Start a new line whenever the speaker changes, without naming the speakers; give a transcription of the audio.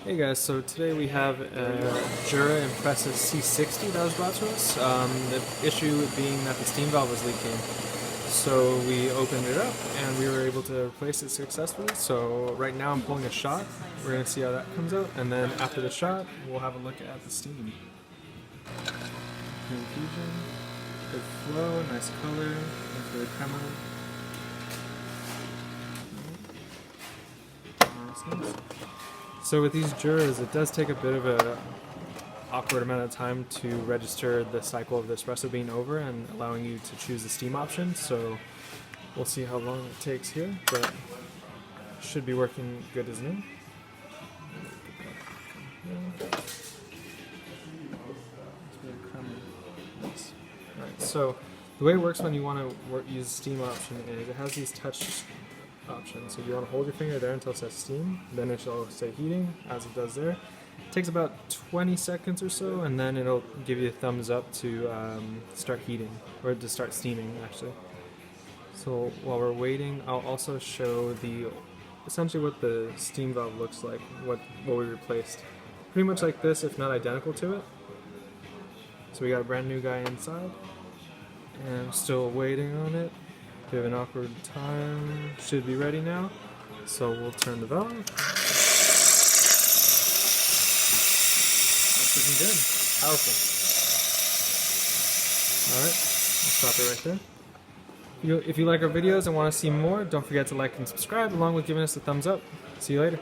Hey guys, so today we have a Jura Espresso C60 that was brought to us. The issue being that the steam valve was leaking. So we opened it up and we were able to replace it successfully. So right now I'm pulling a shot. We're going to see how that comes out. And then after the shot, we'll have a look at the steam. Infusion, good flow, nice color, nice really crema. Nice. So with these Juras, it does take a bit of a awkward amount of time to register the cycle of the espresso being over and allowing you to choose the steam option. So we'll see how long it takes here, but should be working good as new. Alright, so the way it works when you want to use the steam option is it has these touch options. So you want to hold your finger there until it says steam, then it shall say heating, as it does there. It takes about 20 seconds or so, and then it'll give you a thumbs up to start heating, or to start steaming actually. So while we're waiting, I'll also show essentially what the steam valve looks like, what we replaced. Pretty much like this, if not identical to it. So we got a brand new guy inside, and I'm still waiting on it. We have an awkward time. Should be ready now. So we'll turn the valve. That's looking good. Powerful. Alright, I'll stop it right there. If you like our videos and want to see more, don't forget to like and subscribe, along with giving us a thumbs up. See you later.